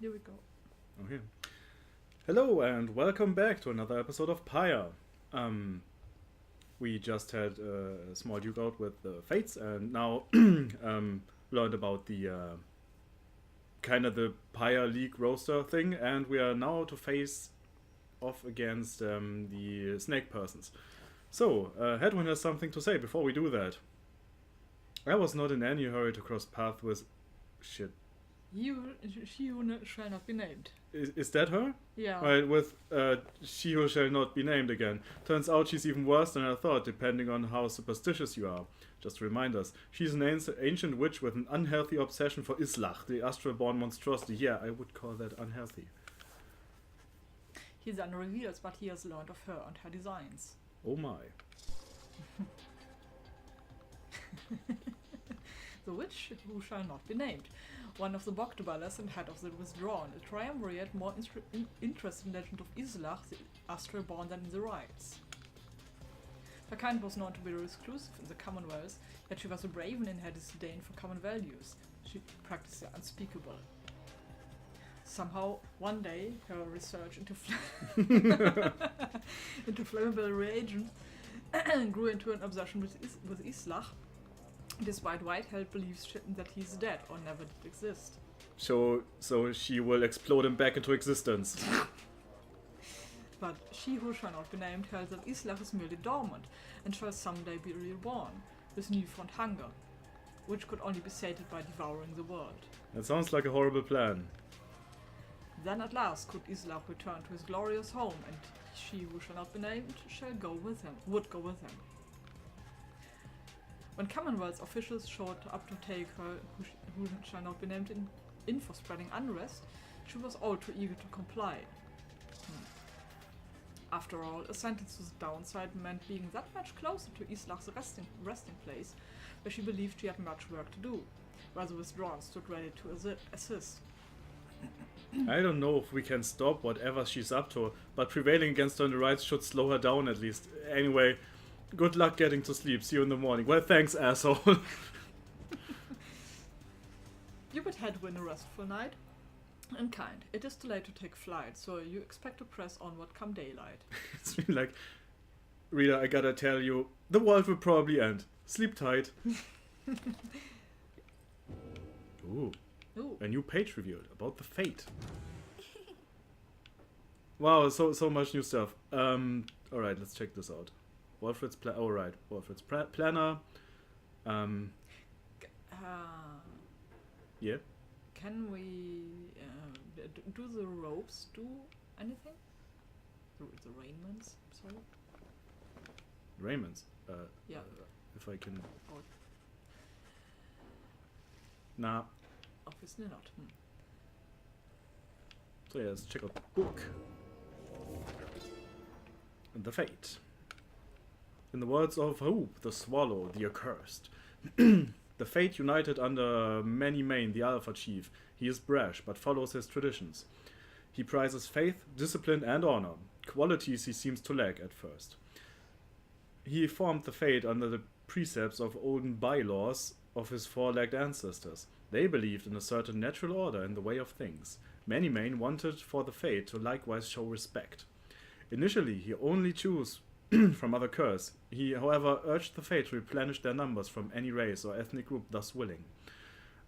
Here we go. Okay. Hello and welcome back to another episode of Pyre. We just had a small duke out with the Fates and now learned about the kind of the Pyre League roster thing, and we are now to face off against the snake persons. So, Hedwin has something to say before we do that. I was not in any hurry to cross paths with... Shit. She who shall not be named. Is that her? Yeah. Right, with she who shall not be named again. Turns out she's even worse than I thought, depending on how superstitious you are. Just to remind us, she's an ancient witch with an unhealthy obsession for Slurgh, the astral-born monstrosity. Yeah, I would call that unhealthy. He then reveals what he has learned of her and her designs. Oh my. The witch who shall not be named. One of the bog dwellers and head of the Withdrawn, a triumvirate more interesting legend of Slurgh, the astral-born, than in the rites. Her kind was known to be exclusive in the Commonwealth, yet she was a raven in her disdain for common values. She practiced the unspeakable. Somehow, one day, her research into into flammable reagents grew into an obsession with Slurgh, despite Whiteheld believes that he's dead or never did exist. So she will explode him back into existence. But she who shall not be named held that Slurgh is merely dormant and shall someday be reborn, with newfound hunger, which could only be sated by devouring the world. That sounds like a horrible plan. Then at last could Slurgh return to his glorious home, and she who shall not be named would go with him. When Commonwealth officials showed up to take her, who shall not be named, in for spreading unrest, she was all too eager to comply. After all, a sentence to the downside meant being that much closer to Slurgh's resting place, where she believed she had much work to do, where the Withdrawn stood ready to assist. I don't know if we can stop whatever she's up to, but prevailing against her in the rights should slow her down at least. Anyway, good luck getting to sleep. See you in the morning. Well, thanks, asshole. You bid Hedwin a restful night. And kind, it is too late to take flight, so you expect to press onward come daylight. It's really like, Rita, I gotta tell you, the world will probably end. Sleep tight. Ooh. A new page revealed about the fate. Wow, so much new stuff. Alright, let's check this out. Wolfred's Wolfred's planner. Yeah. Can we do the ropes do anything? The raiments, sorry. Raymond's. Yeah. If I can. Oh. Nah. Obviously not. So yeah, let's check out the book. The Fate. In the words of the Swallow, the Accursed. The Fate united under Many Mane, the Alpha Chief. He is brash, but follows his traditions. He prizes faith, discipline, and honor, qualities he seems to lack at first. He formed the Fate under the precepts of olden bylaws of his four-legged ancestors. They believed in a certain natural order in the way of things. Many Mane wanted for the Fate to likewise show respect. Initially, he only chose from other curse. He, however, urged the Fate to replenish their numbers from any race or ethnic group thus willing.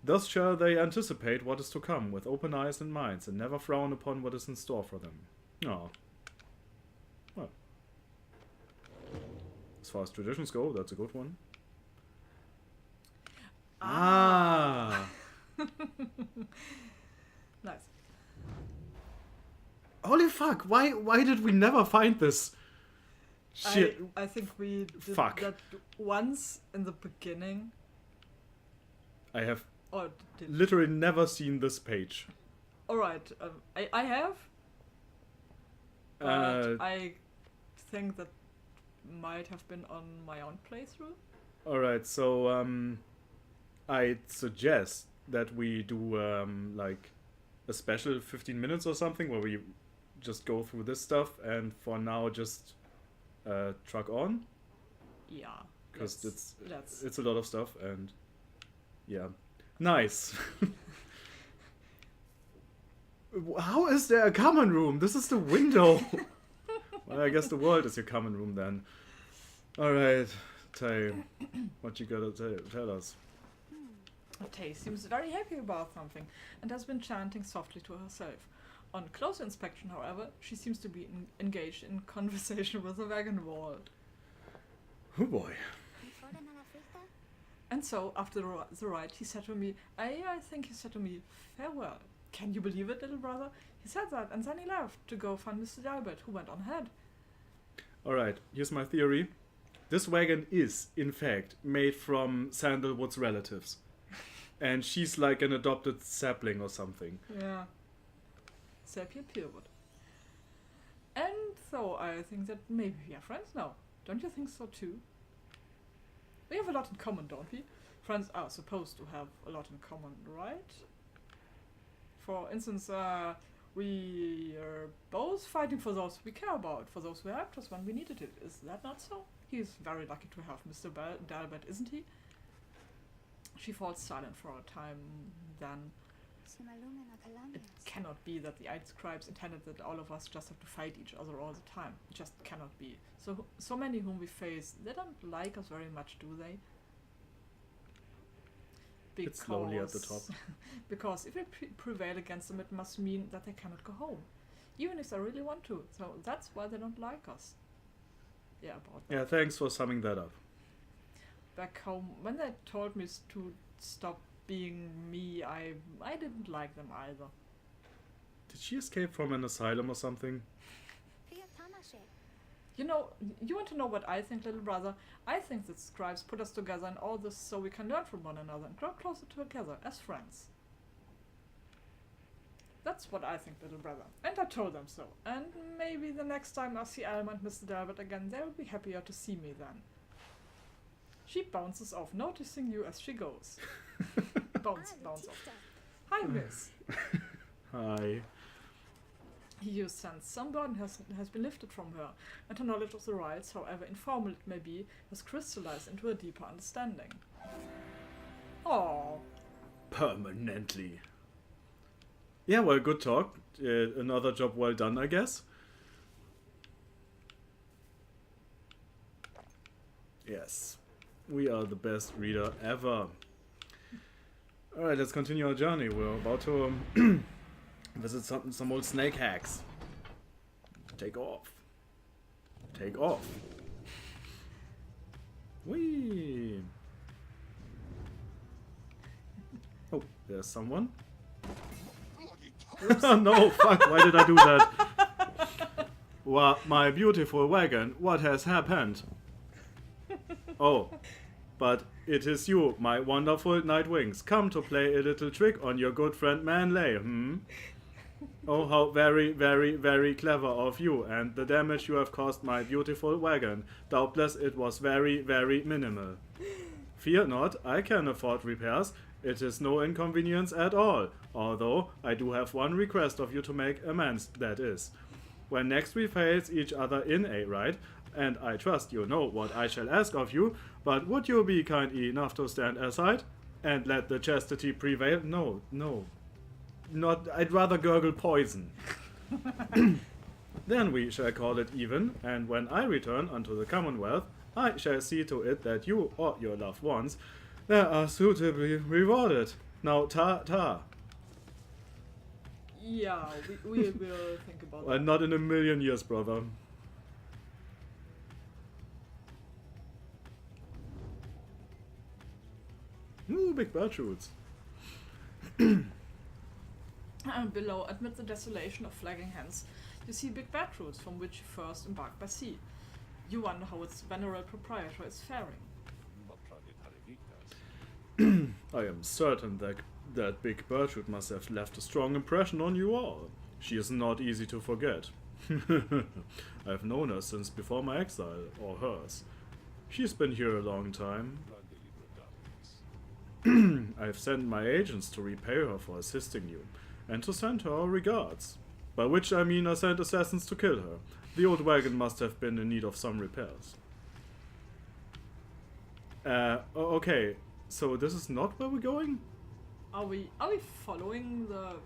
Thus shall they anticipate what is to come with open eyes and minds, and never frown upon what is in store for them. Oh. Well. As far as traditions go, that's a good one. Ah! Nice. Holy fuck, why did we never find this? Shit. I think we did Fuck. that once in the beginning. I have Or did literally never seen this page. Alright, I have. But I think that might have been on my own playthrough. Alright, so I'd suggest that we do like a special 15 minutes or something where we just go through this stuff, and for now just truck on. Yeah. Because it's a lot of stuff, and yeah. Nice. How is there a common room? This is the window. Well, I guess the world is your common room then. Alright, Tay, what you gotta tell us? Tay seems very happy about something and has been chanting softly to herself. On closer inspection, however, she seems to be engaged in conversation with the wagon wall. Oh boy. And so, after the ride, he said to me, I think he said to me, farewell. Can you believe it, little brother? He said that, and then he left to go find Mr. Dalbert, who went on ahead. Alright, here's my theory. This wagon is, in fact, made from Sandalwood's relatives. And she's like an adopted sapling or something. Yeah. Sapien Pyrewood. And so I think that maybe we are friends now. Don't you think so too? We have a lot in common, don't we? Friends are supposed to have a lot in common, right? For instance, we are both fighting for those we care about, for those who helped us when we needed it. Is that not so? He's very lucky to have Mr. Dalbert, isn't he? She falls silent for a time, then... It cannot be that the Eight Scribes intended that all of us just have to fight each other all the time. It just cannot be. So many whom we face, they don't like us very much, do they? It's slowly at the top. Because if we prevail against them, it must mean that they cannot go home. Even if they really want to. So that's why they don't like us. Yeah, about that. Yeah, thanks for summing that up. Back home, when they told me to stop being me, I didn't like them either. Did she escape from an asylum or something? You know, you want to know what I think, little brother? I think that scribes put us together in all this so we can learn from one another and grow closer together as friends. That's what I think, little brother. And I told them so. And maybe the next time I see Alma and Mr. Dalbert again, they will be happier to see me then. She bounces off, noticing you as she goes. Bounce off. Hi, miss. Hi. You sense some burden has been lifted from her, and her knowledge of the rites, however informal it may be, has crystallized into a deeper understanding. Oh. Permanently. Yeah, well, good talk. Another job well done, I guess. Yes. We are the best reader ever. Alright, let's continue our journey. We're about to visit some old snake hacks. Take off. Take off. Whee! Oh, there's someone. No, fuck, why did I do that? Well, my beautiful wagon, what has happened? Oh, but it is you, my wonderful Night Wings, come to play a little trick on your good friend Manley, Oh, how very, very, very clever of you, and the damage you have caused my beautiful wagon. Doubtless it was very, very minimal. Fear not, I can afford repairs. It is no inconvenience at all, although I do have one request of you to make amends, that is. When next we face each other in a ride, and I trust you know what I shall ask of you, but would you be kind enough to stand aside and let the chastity prevail? No, no. Not, I'd rather gurgle poison. Then we shall call it even, and when I return unto the Commonwealth, I shall see to it that you or your loved ones are suitably rewarded. Now, ta-ta. Yeah, we will think about Well, that. not in a million years, brother. Ooh, big bird shoots. Below, amid the desolation of flagging hens, you see big bedrooms from which you first embarked by sea. You wonder how its venerable proprietor is faring. I am certain that big Bertrude must have left a strong impression on you all. She is not easy to forget. I've known her since before my exile, or hers. She's been here a long time. I've sent my agents to repay her for assisting you, and to send her our regards. By which I mean I sent assassins to kill her. The old wagon must have been in need of some repairs. Okay, so this is not where we're going? Are we following the...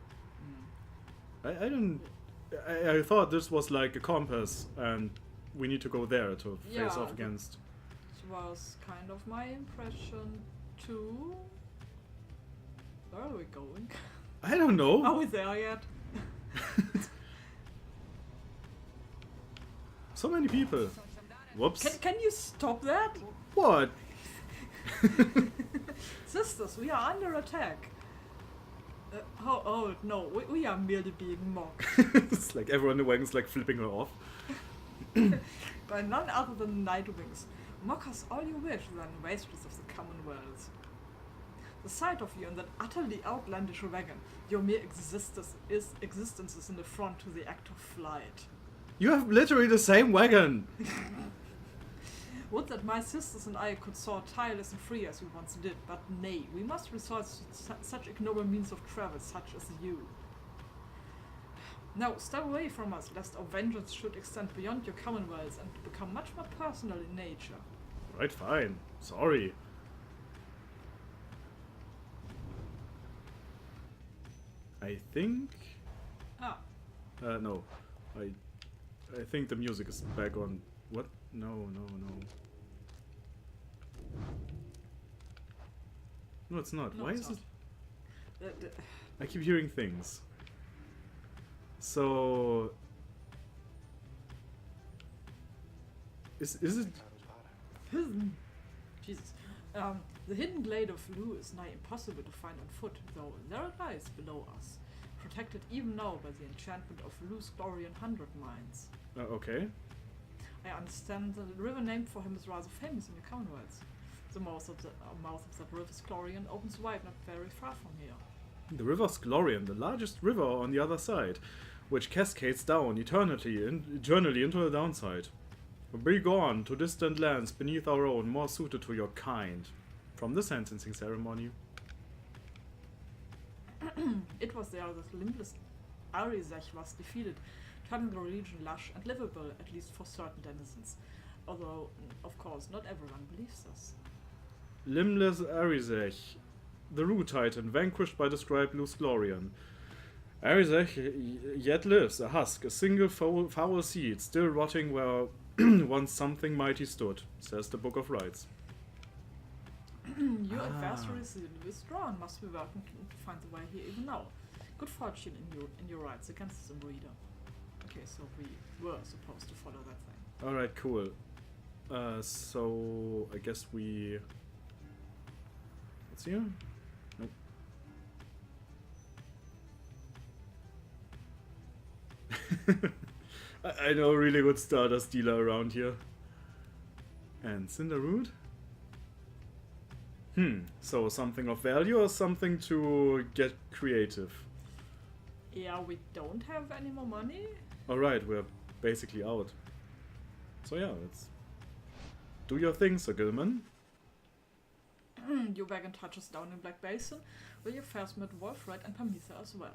I don't. I thought this was like a compass, and we need to go there to face Yeah, off against. This was kind of my impression too. Where are we going? I don't know. Are we there yet? So many people. Whoops. Can you stop that? What? Sisters, we are under attack. Oh no, we are merely being mocked. It's like everyone in the wagon's like flipping her off. By none other than Nightwings. Mock us all you wish, then wastrels of the Commonwealth. The sight of you in that utterly outlandish wagon, your mere existence is an affront to the act of flight. You have literally the same wagon. Would that my sisters and I could soar tireless and free as we once did, but nay, we must resort to such ignoble means of travel, such as you. Now, step away from us, lest our vengeance should extend beyond your commonwealths and become much more personal in nature. Right, fine. Sorry. I think... no. I think the music is back on... What? No. No, it's not. No, Why it's is not. it... I keep hearing things. So... Is it... Jesus. The hidden glade of Lu is nigh impossible to find on foot, though there it lies below us, protected even now by the enchantment of Lu's Glorian 100 Mines. okay. I understand the river named for him is rather famous in your commonwealth. The mouth of that river Glorian opens wide not very far from here. The river Glorian, the largest river on the other side, which cascades down eternally into the downside. Be gone to distant lands beneath our own, more suited to your kind. From the sentencing ceremony. It was there that limbless Arizech was defeated, turning the region lush and livable, at least for certain denizens. Although, of course, not everyone believes this. Limbless Arizech, the Root Titan, vanquished by the scribe Luz Glorian. Arizech yet lives, a husk, a single foul seed, still rotting where once something mighty stood, says the Book of Rites. Your adversary is withdrawn, must be working to find the way here even now. Good fortune in your rights against the breeder. Okay, so we were supposed to follow that thing. Alright, cool. So I guess we... What's here? Nope. I know a really good Stardust dealer around here. And Cinderroot? So something of value or something to get creative? Yeah, we don't have any more money. Alright, we're basically out. So yeah, let's do your thing, Sir Gilman. Your wagon touches down in Black Basin, where you first met Wolfred and Pamitha as well.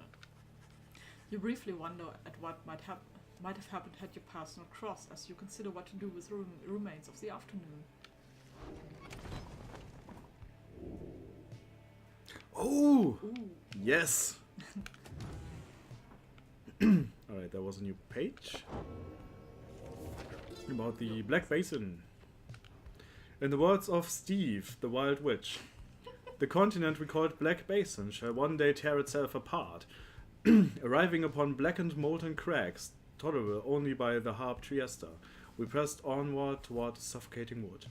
You briefly wonder at what might have happened had you passed not cross, as you consider what to do with the remains of the afternoon. Oh! Ooh. Yes! Alright, there was a new page about the Black Basin. In the words of Steve, the Wild Witch, the continent we called Black Basin shall one day tear itself apart, arriving upon blackened molten crags, tolerable only by the harp Triesta. We pressed onward toward suffocating wood.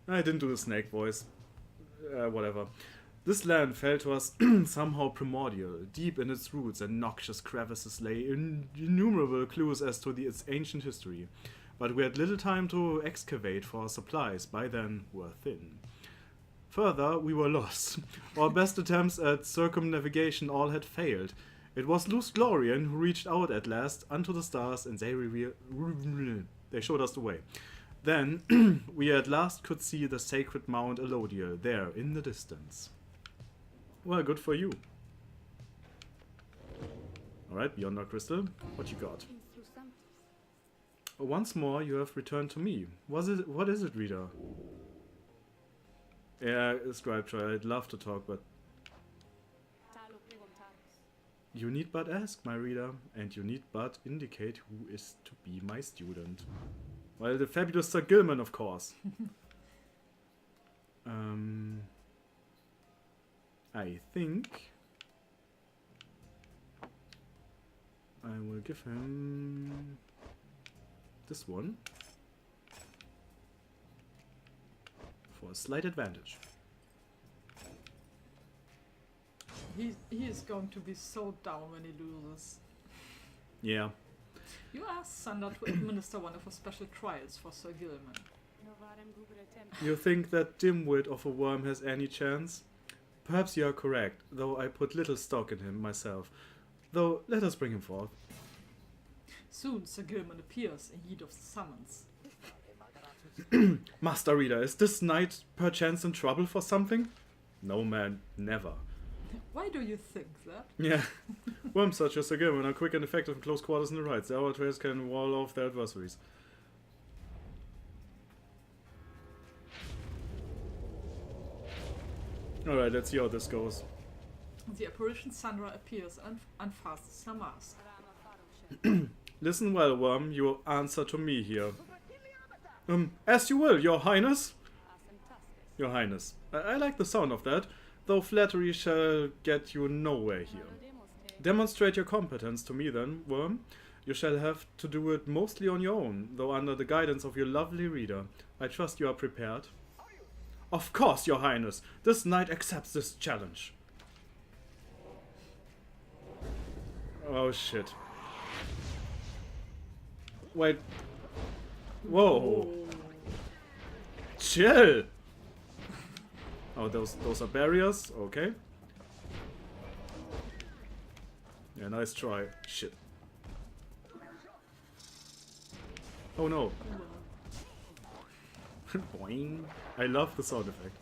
I didn't do the snake voice. Whatever. This land fell to us somehow primordial. Deep in its roots and noxious crevices lay innumerable clues as to its ancient history. But we had little time to excavate, for our supplies by then were thin. Further, we were lost. Our best attempts at circumnavigation all had failed. It was Luz Glorian who reached out at last unto the stars, and they showed us the way. Then we at last could see the sacred Mount Elodiel there in the distance. Well, good for you. Alright, beyond our crystal, what you got? Once more you have returned to me. What is it, reader? Yeah, Scribe, I'd love to talk, but... You need but ask, my reader, and you need but indicate who is to be my student. Well, the fabulous Sir Gilman, of course. I think I will give him this one for a slight advantage. He is going to be so down when he loses. Yeah. You asked Sander to administer one of her special trials for Sir Gilman. You think that dimwit of a worm has any chance? Perhaps you are correct, though I put little stock in him myself. Though, let us bring him forth. Soon Sir Gilman appears in heed of the summons. Master Reader, is this knight perchance in trouble for something? No, man, never. Why do you think that? Yeah. Worms such as Sir Gilman are quick and effective in close quarters in the rights. Their traders can wall off their adversaries. Alright, let's see how this goes. The apparition Sandra appears and unfastens her mask. Listen well, Worm, you answer to me here. As you will, Your Highness. Your Highness. I like the sound of that, though flattery shall get you nowhere here. Demonstrate your competence to me then, Worm. You shall have to do it mostly on your own, though under the guidance of your lovely reader. I trust you are prepared. Of course, Your Highness. This knight accepts this challenge. Oh shit. Wait. Whoa. Chill. Oh, those are barriers. Okay. Yeah, nice try. Shit. Oh no. Boing. I love the sound effect.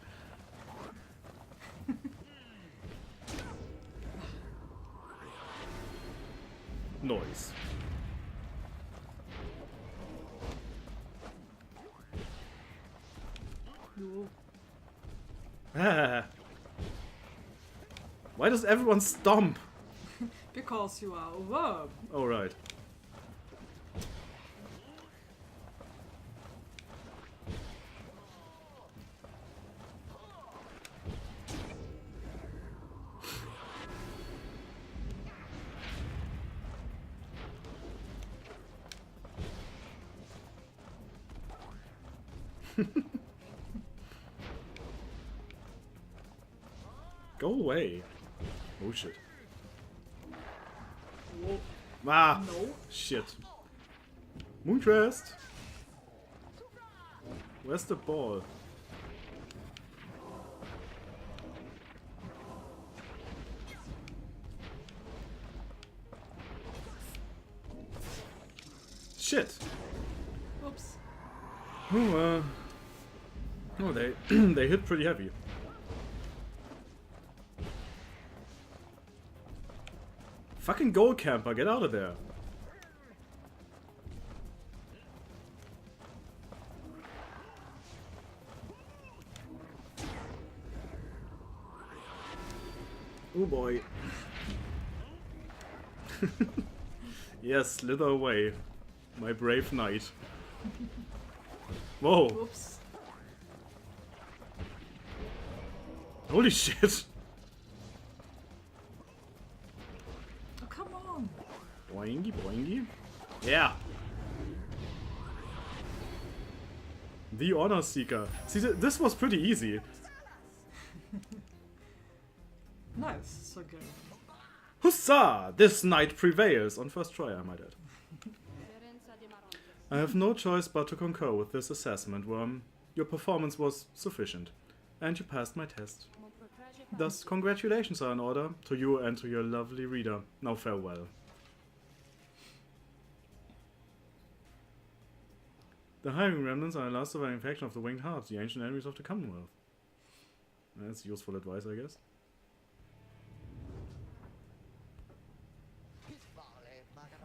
Noise. No. Ah. Why does everyone stomp? Because you are a worm. Oh, right. Go away. Oh shit. Whoa. Ah! No. Shit. Mooncrest! Where's the ball? Shit! Oops. Oh, oh, they they hit pretty heavy. Fucking goal camper, get out of there. Oh boy. Yes, slither away, my brave knight. Whoa. Oops. Holy shit. Oh, come on. Boingy, boingy. Yeah. The Honor Seeker. See, this was pretty easy. Nice. So good. Huzzah! This knight prevails. On first try, I might add. I have no choice but to concur with this assessment, Worm. Your performance was sufficient, and you passed my test. Thus, congratulations are in order to you and to your lovely reader. Now farewell. The hiring remnants are the last surviving faction of the Winged Harps, the ancient enemies of the Commonwealth. That's useful advice, I guess.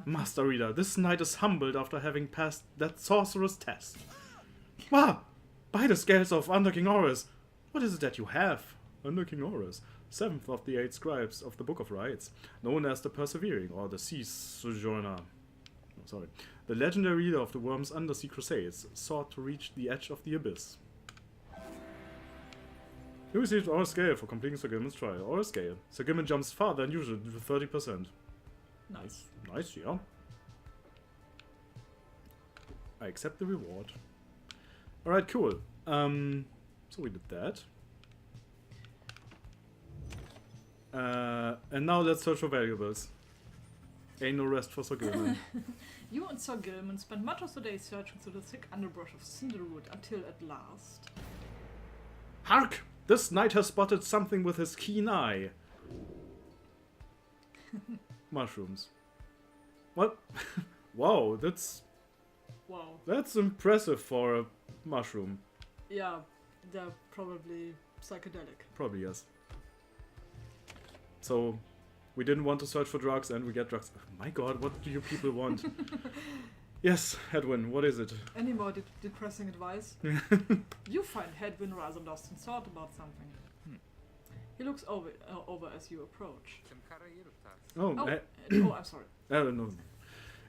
Master Reader, this knight is humbled after having passed that sorcerer's test. Ah! By the scales of Under King Horus! What is it that you have? Under King Horus. seventh of the 8 scribes of the Book of Rites, known as the Persevering, or the Sea Sojourner. Oh, sorry. The legendary leader of the Worm's undersea crusades sought to reach the edge of the abyss. You received Oral Scale for completing Sir Gilman's trial. Oral Scale. Sir Gilman jumps farther than usual with 30%. Nice. Nice, yeah. I accept the reward. Alright, cool. So we did that. And now let's search for valuables. Ain't no rest for Sir Gilman. You and Sir Gilman spent much of the day searching through the thick underbrush of Cinderwood until at last... Hark! This knight has spotted something with his keen eye. Mushrooms. What? Wow, that's impressive for a mushroom. Yeah, they're probably psychedelic. Probably, yes. So, we didn't want to search for drugs and we get drugs. Oh my god, what do you people want? Yes, Hedwin, what is it? Any more depressing advice? You find Hedwin rather lost in thought about something. He looks over as you approach. Oh, oh, I'm sorry. I don't know.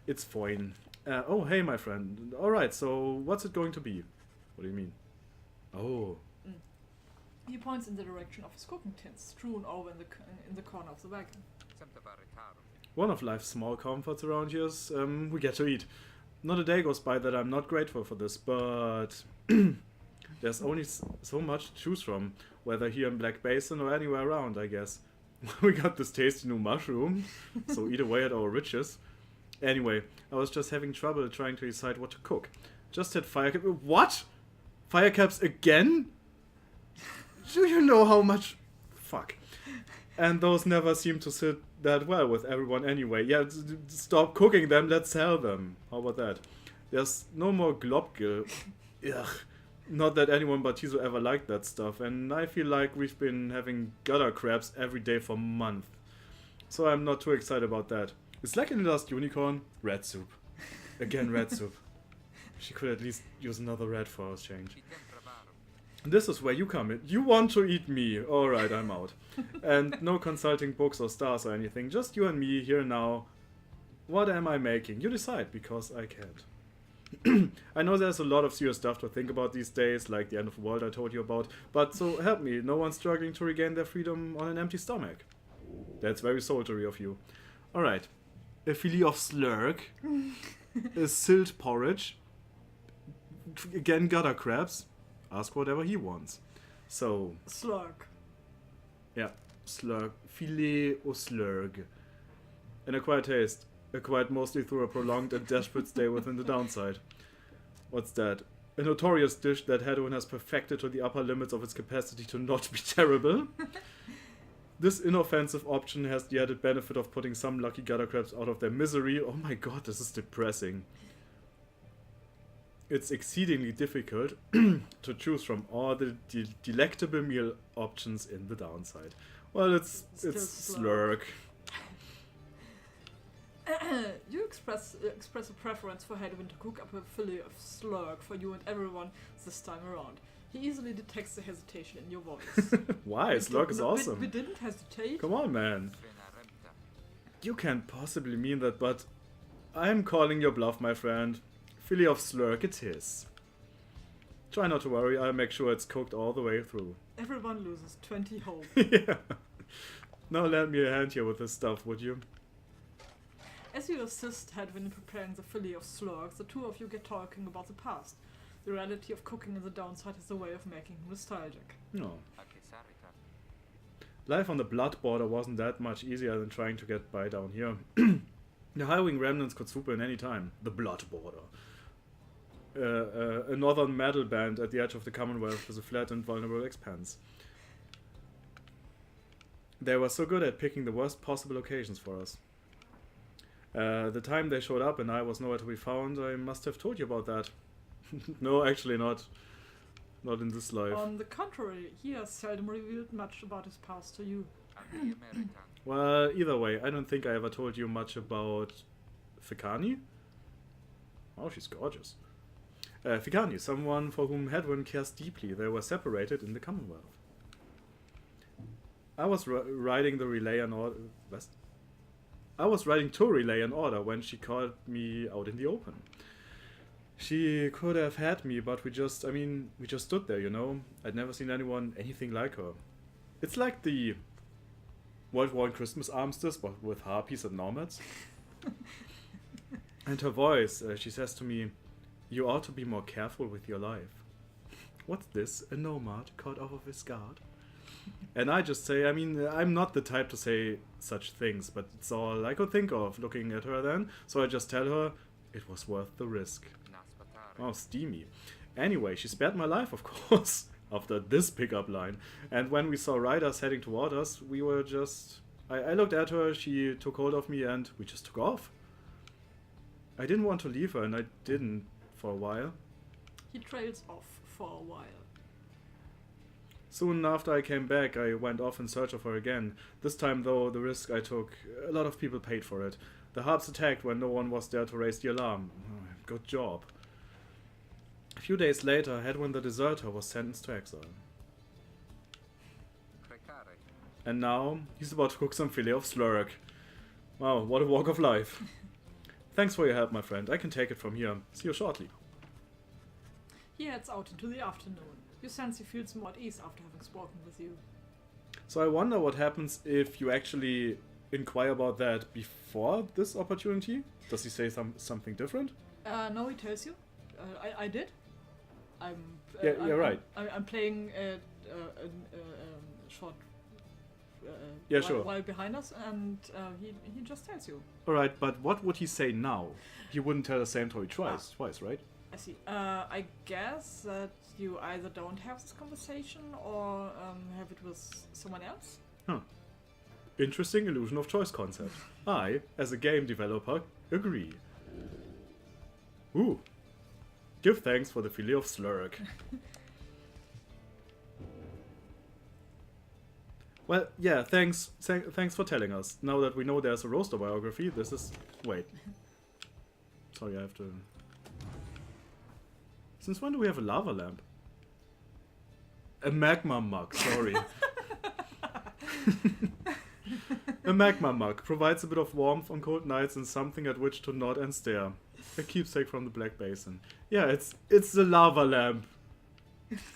It's fine. Oh, hey, my friend. Alright, so what's it going to be? What do you mean? Oh. He points in the direction of his cooking tins, strewn over in the corner of the wagon. One of life's small comforts around here is we get to eat. Not a day goes by that I'm not grateful for this, but there's only so much to choose from, whether here in Black Basin or anywhere around, I guess. We got this tasty new mushroom, so eat away at our riches. Anyway, I was just having trouble trying to decide what to cook. Just had firecaps. What? Firecaps again? Do you know how much... Fuck. And those never seem to sit that well with everyone anyway. Yeah, stop cooking them, let's sell them. How about that? There's no more globgil. Ugh. Not that anyone but Tizo ever liked that stuff, and I feel like we've been having gutter crabs every day for months. So I'm not too excited about that. It's like in the last unicorn, red soup. Again, red soup. She could at least use another red for a change. This is where you come in. You want to eat me. Alright, I'm out. And no consulting books or stars or anything. Just you and me here now. What am I making? You decide, because I can't. I know there's a lot of serious stuff to think about these days, like the end of the world I told you about. But so help me, no one's struggling to regain their freedom on an empty stomach. That's very soldiery of you. Alright. A fillet of slurgh. A silt porridge. Again, gutter crabs. Ask whatever he wants. So... Slurgh. Yeah, slurgh. Filet au slurgh. An acquired taste. Acquired mostly through a prolonged and desperate stay within the downside. What's that? A notorious dish that Hedwin has perfected to the upper limits of its capacity to not be terrible. This inoffensive option has the added benefit of putting some lucky gutter crabs out of their misery. Oh my god, this is depressing. It's exceedingly difficult to choose from all the delectable meal options in the downside. Well, it's slurgh. You express a preference for Hedwin to cook up a fillet of slurgh for you and everyone this time around. He easily detects the hesitation in your voice. Why? Slurgh is awesome. We didn't hesitate. Come on, man. You can't possibly mean that, but I'm calling your bluff, my friend. Fillet of slurgh it is. Try not to worry, I'll make sure it's cooked all the way through. Everyone loses 20 hope. Yeah. Now lend me a hand here with this stuff, would you? As you assist Hedwin in preparing the fillet of slurgh, the two of you get talking about the past. The reality of cooking in the downside has a way of making him nostalgic. No. Life on the blood border wasn't that much easier than trying to get by down here. The hiring remnants could swoop in any time. The blood border. A northern metal band at the edge of the Commonwealth with a flat and vulnerable expanse. They were so good at picking the worst possible occasions for us. The time they showed up and I was nowhere to be found, I must have told you about that. No, actually not. Not in this life. On the contrary, he has seldom revealed much about his past to you. Well, either way, I don't think I ever told you much about Fikani. Oh, she's gorgeous. Fikani, someone for whom Hedwin cares deeply. They were separated in the Commonwealth. I was writing the relay an order. I was writing to relay an order when she called me out in the open. She could have had me, but we just stood there, you know. I'd never seen anything like her. It's like the World War and Christmas armistice, but with harpies and nomads. And her voice, she says to me, "You ought to be more careful with your life." What's this? A nomad caught off of his guard? And I just say, I'm not the type to say such things, but it's all I could think of looking at her then. So I just tell her it was worth the risk. Oh, steamy. Anyway, she spared my life, of course, after this pickup line. And when we saw riders heading toward us, we were just... I looked at her, she took hold of me, and we just took off. I didn't want to leave her, and I didn't for a while. He trails off for a while. Soon after I came back, I went off in search of her again. This time, though, the risk I took, a lot of people paid for it. The harps attacked when no one was there to raise the alarm. Good job. A few days later, Hedwin the Deserter was sentenced to exile. And now, he's about to cook some fillet of Slurgh. Wow, what a walk of life. Thanks for your help, my friend. I can take it from here. See you shortly. He heads out into the afternoon. You sense he feels more at ease after having spoken with you. So I wonder what happens if you actually inquire about that before this opportunity? Does he say something different? No, he tells you. I did. Right. I'm playing a short while behind us, and he just tells you. Alright, but what would he say now? He wouldn't tell the same story twice, right? I see. I guess that you either don't have this conversation or have it with someone else. Huh. Interesting illusion of choice concept. I, as a game developer, agree. Ooh. Give thanks for the fillet of Slurgh. Well, yeah, thanks for telling us. Now that we know there's a roaster biography, this is... Wait. Sorry, I have to... Since when do we have a lava lamp? A magma mug, sorry. A magma mug provides a bit of warmth on cold nights and something at which to nod and stare. A keepsake from the Black Basin. Yeah, it's the lava lamp.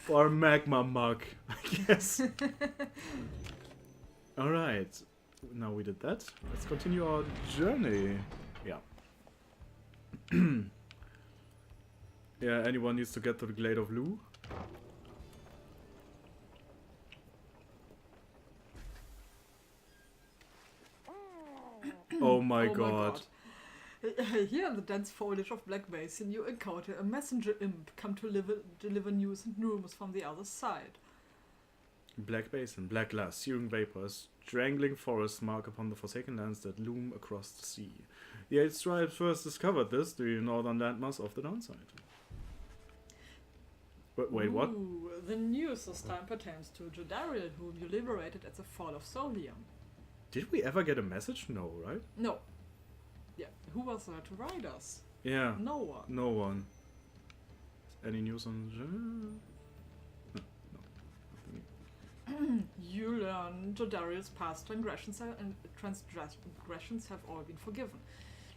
Or a magma mug, I guess. Alright. Now we did that. Let's continue our journey. Yeah. Yeah, anyone needs to get to the Glade of Lugh? Oh my god. Here in the dense foliage of Black Basin, you encounter a messenger imp come to deliver news and rumors from the other side. Black Basin, black glass, searing vapors, strangling forests mark upon the forsaken lands that loom across the sea. The Eight Stripes first discovered this, the northern landmass of the downside. Wait, what? The news this time pertains to Jodariel, whom you liberated at the fall of Solium. Did we ever get a message? No, right? No. Yeah, who was there to ride us? Yeah. No one. No one. Any news on... No. You learn Jodariel's past transgressions have all been forgiven.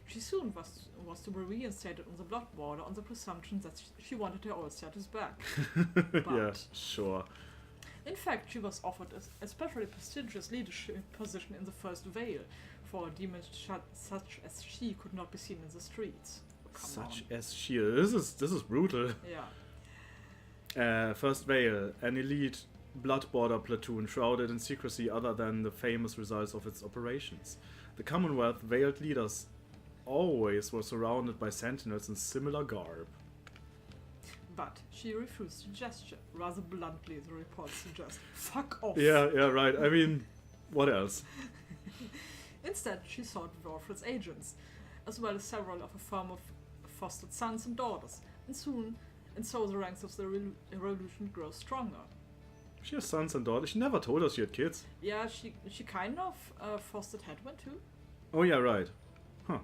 She soon was to be reinstated on the blood border on the presumption that she wanted her old status back. But yeah, sure. in fact, she was offered a especially prestigious leadership position in the First Vale, for demons such as she could not be seen in the streets. Such as she. This is brutal. Yeah. First Vale, an elite blood border platoon shrouded in secrecy other than the famous results of its operations. The Commonwealth veiled leaders always were surrounded by sentinels in similar garb. But she refused to gesture. Rather bluntly, the reports suggest. Fuck off! Yeah, right. I mean, what else? Instead, she sought Warfred's agents, as well as several of a firm of fostered sons and daughters, and so the ranks of the revolution grow stronger. She has sons and daughters. She never told us she had kids. Yeah, she kind of fostered Hedwin too. Oh yeah, right. Huh.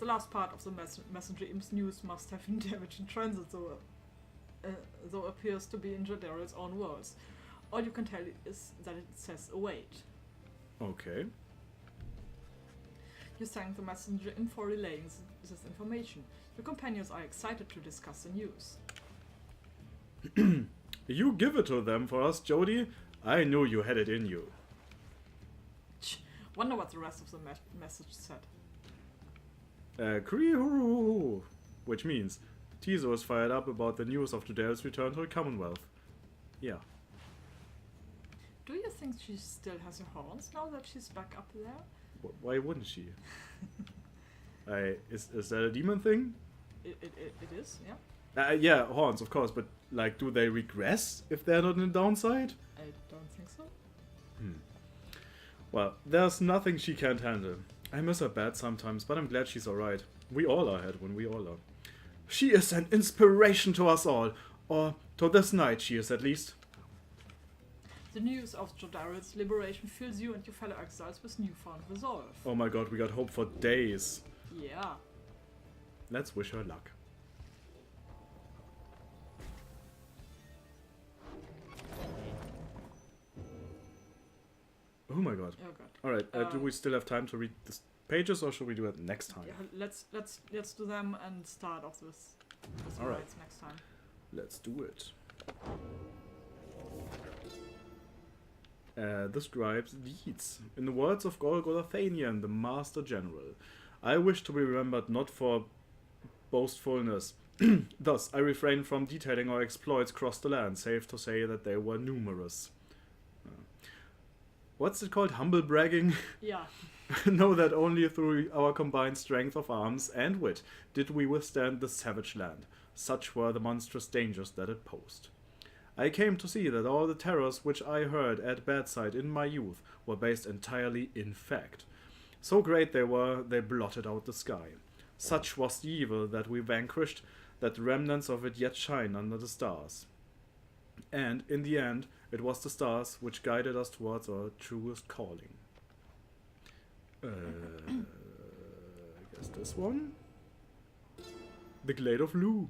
The last part of the messenger imp's news must have been damaged in transit, though appears to be in Jodariel's own worlds. All you can tell is that it says await. Okay. You thank the messenger in for relaying this information. Your companions are excited to discuss the news. You give it to them for us, Jody. I knew you had it in you. Wonder what the rest of the message said. Kree-hoo-hoo-hoo, which means Tizo is fired up about the news of Jodell's return to the Commonwealth. Yeah. Do you think she still has her horns now that she's back up there? Why wouldn't she? Is that a demon thing? It is, yeah. Yeah, horns, of course, but like, do they regress if they're not in the downside? I don't think so. Well, there's nothing she can't handle. I miss her bad sometimes, but I'm glad she's alright. We all are, Edwin, we all are. She is an inspiration to us all. Or to this night, she is at least. The news of Jodell's liberation fills you and your fellow exiles with newfound resolve. Oh my god, we got hope for days. Yeah. Let's wish her luck. Oh my god. Oh god. Alright, do we still have time to read the pages or should we do it next time? Yeah, let's do them and start off with the Alright. rights next time. Let's do it. The scribe's deeds. In the words of Golgothanian, the Master General, I wish to be remembered not for boastfulness. Thus, I refrain from detailing our exploits across the land, save to say that they were numerous. What's it called? Humble bragging? Yeah. Know that only through our combined strength of arms and wit did we withstand the savage land. Such were the monstrous dangers that it posed. I came to see that all the terrors which I heard at bedside in my youth were based entirely in fact. So great they were, they blotted out the sky. Such was the evil that we vanquished, that the remnants of it yet shine under the stars. And, in the end, it was the stars which guided us towards our truest calling. I guess this one? The Glade of Lugh.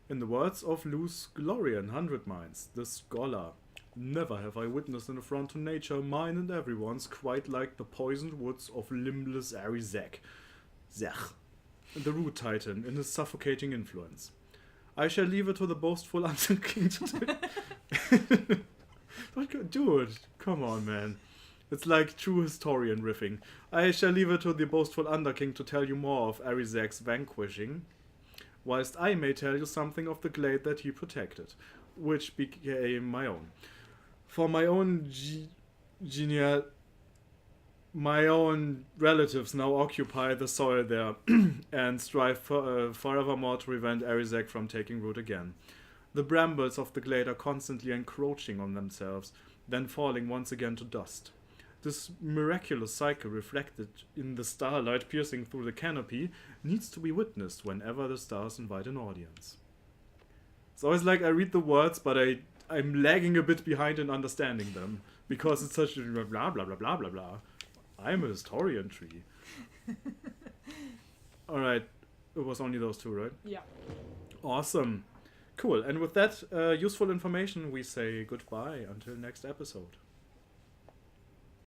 In the words of Lugh's Glorian Hundred Minds, the scholar, never have I witnessed an affront to nature, mine and everyone's, quite like the poisoned woods of limbless Arizek, Zech, the root titan in his suffocating influence. I shall leave it to the boastful Underking to Dude, come on, man. It's like true historian riffing. I shall leave it to the boastful Underking to tell you more of Arizek's vanquishing, whilst I may tell you something of the glade that he protected, which became my own. For my own my own relatives now occupy the soil there, and strive forevermore to prevent Arizek from taking root again. The brambles of the glade are constantly encroaching on themselves, then falling once again to dust. This miraculous cycle reflected in the starlight piercing through the canopy needs to be witnessed whenever the stars invite an audience. It's always like I read the words, but I'm lagging a bit behind in understanding them, because it's such a blah blah blah blah blah blah. I'm a historian tree. Alright, it was only those two, right? Yeah. Awesome. Cool, and with that useful information, we say goodbye until next episode.